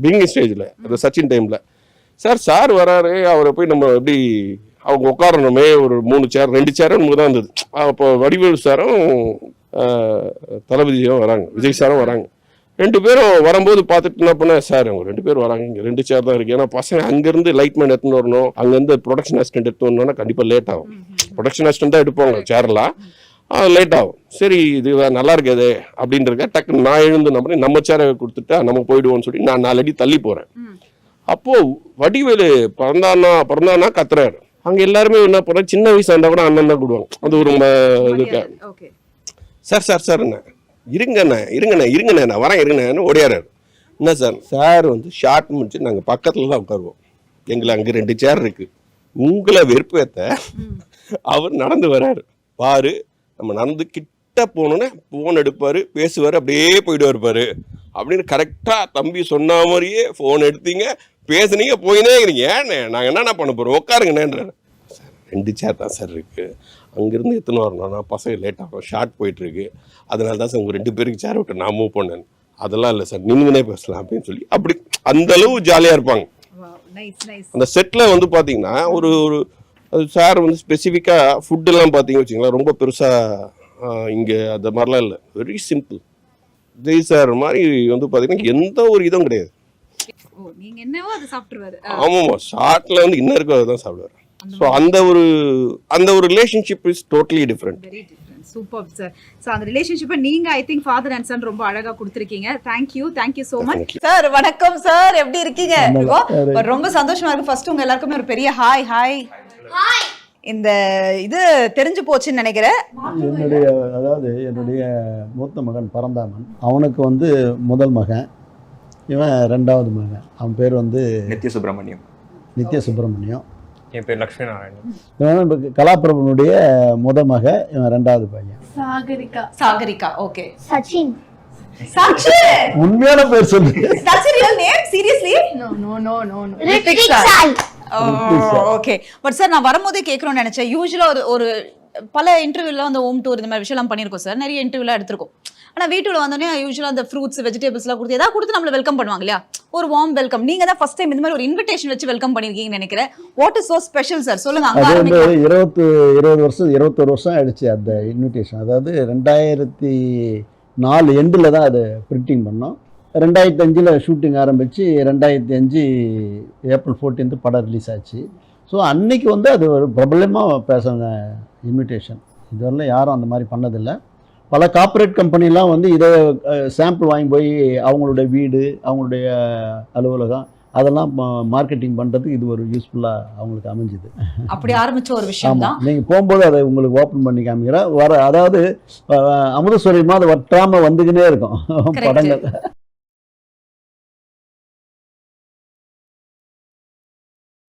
Beginning ஸ்டேஜில் அது சச்சின் டைமில் சார் வராரு, அவரை போய் நம்ம எப்படி அவங்க உட்காரணுமே, ஒரு 3 சேர் 2 சேரும் தான் இருந்தது. அப்போ வடிவேலு சாரும் தளபதியும் வராங்க, விஜய் சாரும் வராங்க. 2 பேரும் வரும்போது பார்த்துட்டு என்ன பண்ண, சார் அவங்க 2 பேர் வராங்க, இங்கே 2 சேர் தான் இருக்குது. ஏன்னா பசங்க அங்கேருந்து லைட்மேன் எடுத்துன்னு வரணும், அங்கேருந்து ப்ரொடக்ஷன் அசிஸ்டன்ட் எடுத்து வரணும்னா கண்டிப்பாக லேட் ஆகும். ப்ரொடக்ஷன் அசிஸ்டன்ட் தான் எடுப்பாங்க சேர்லாம், லேட் ஆகும். சரி இது நல்லா இருக்காது அப்படின்றக்க டக்குன்னு நான் எழுந்து நம்ம சேரை கொடுத்துட்டா நம்ம போயிடுவோம்னு சொல்லி நான் 4 அடி தள்ளி போகிறேன். அப்போது வடிவேலு பிறந்தானா கத்துறாரு. அங்கே எல்லாருமே என்ன பண்ண, சின்ன வயசாக இருந்தால் கூட அண்ணன் தான் கூடுவாங்க. அது ஒரு இதுக்கு சார் என்ன இருங்கண்ணே நான் வரேன் இருங்கண்ணேன்னு ஓடியாராரு. என்ன சார் வந்து ஷார்ட் முடிச்சு நாங்கள் பக்கத்தில் தான் உட்காருவோம், எங்களை அங்கே 2 சேர் இருக்குது, உங்களை வெறுப்பேற்ற அவர் நடந்து வராரு பாரு, நம்ம நடந்து கிட்ட போனோன்னே ஃபோன் எடுப்பார், பேசுவார், அப்படியே போயிட்டு வருப்பார் அப்படின்னு கரெக்டாக தம்பி சொன்ன மாதிரியே ஃபோன் எடுத்தீங்க, பேசுனீங்க, போயினே இருக்கிறீங்க. ஏன்னு நாங்கள் என்னென்ன பண்ண போகிறோம், உட்காருங்கண்ணேன்றாரு. சார் 2 சேர் தான் சார் இருக்குது, அங்கேருந்து எத்தனை வரணும்னா பசங்க லேட் ஆகும், ஷார்ட் போயிட்டுருக்கு, அதனால தான் சார் உங்கள் 2 பேருக்கு சேர் விட்டு நான் மூவ் பண்ணேன். அதெல்லாம் இல்லை சார், நின்றுனே பேசலாம் அப்படின்னு சொல்லி அப்படி அந்த அளவு ஜாலியாக இருப்பாங்க. அந்த செட்டில் வந்து பார்த்தீங்கன்னா ஒரு அது சார் வந்து ஸ்பெசிஃபிக்காக ஃபுட்டெல்லாம் பார்த்தீங்கன்னு வச்சிங்களேன், ரொம்ப பெருசாக இங்கே அந்த மாதிரிலாம் இல்லை, வெரி சிம்பிள். ஜெய் சார் மாதிரி வந்து பார்த்தீங்கன்னா எந்த ஒரு இதுவும் கிடையாது. ஆமாம்மா, ஷார்ட்டில் வந்து இன்னும் இருக்கோ தான் சாப்பிடுவார். ஸோ அந்த ஒரு relationship is totally different. Super sir. So அந்த ரிலேஷன்ஷிப்பை நீங்க I think father and son ரொம்ப அழகா கொடுத்திருக்கீங்க. Thank you so much sir. வணக்கம் சார், எப்படி இருக்கீங்க? ரொம்ப சந்தோஷமா இருக்கு. ஃபர்ஸ்ட் உங்க எல்லாருக்குமே ஒரு பெரிய ஹாய். இந்த இது தெரிஞ்சு போச்சுன்னு நினைக்கிறேன். என்னுடைய மூத்த மகன் பரந்தாமன், அவனுக்கு வந்து முதல் மகன், இவன் 2வது மகன். அவன் பேர் வந்து நித்ய சுப்பிரமணியம். என் பேர் லட்சுமி நாராயணன். கலாபிரபனுடைய முத மக, இவன் 2வது பையன் சாகரிகா. ஓகே. சச்சின். உண்மையான பேர் சொல்லு. That's a real name? Seriously? No. Rithik Sai. Okay. But sir நான் வரும்போதே கேட்கணும்னு நினைச்சேன். யூஸ்வலா ஒரு பல இன்டர்வியூல அந்த ஹோம் டூர் இந்த மாதிரி விஷயம்லாம் பண்ணியிருக்கோம் சார், நிறைய இன்டர்வியூலாம் எடுத்திருக்கோம். ஆனால் வீட்டுல வந்தோடனே யூஸ்வலாக அந்த ஃப்ரூட்ஸ் வெஜிடபிள்ஸ்லாம் கொடுத்து ஏதாவது கொடுத்து நம்மளை வெல்கம் பண்ணுவாங்க இல்லையா, ஒரு வார்ம் வெல்கம். நீங்க தான் ஃபர்ஸ்ட் டைம் இந்த மாதிரி ஒரு இன்விடேஷன் வச்சு வெல்கம் பண்ணிருக்கீங்கன்னு நினைக்கிறேன். What is so special sir, சொல்லுங்க. அது வந்து 21 வருஷம் ஆயிடுச்சு அந்த இன்விடேஷன். அதாவது 2004 எண்டில் தான் அதை பிரிண்டிங் பண்ணோம். 2005 ஷூட்டிங் ஆரம்பித்து 2005 ஏப்ரல் 14 படம் ரிலீஸ் ஆச்சு. ஸோ அன்னைக்கு வந்து அது ஒரு பிரபலமாக பேசுகிற இன்விடேஷன். இதுவரையிலும் யாரும் அந்த மாதிரி பண்ணதில்லை. பல கார்ப்பரேட் கம்பெனிலாம் வந்து இதை சாம்பிள் வாங்கி போய் அவங்களுடைய வீடு, அவங்களுடைய அலுவலகம் அதெல்லாம் மார்க்கெட்டிங் பண்ணுறதுக்கு இது ஒரு யூஸ்ஃபுல்லாக அவங்களுக்கு அமைஞ்சுது. அப்படி ஆரம்பிச்ச ஒரு விஷயம் தான். நீங்கள் போகும்போது அதை உங்களுக்கு ஓப்பன் பண்ணி காமிக்கிறேன். அதாவது அமுதஸ்வரி மாதிரி வற்றாமல் வந்துக்கினே இருக்கும் படங்கள்.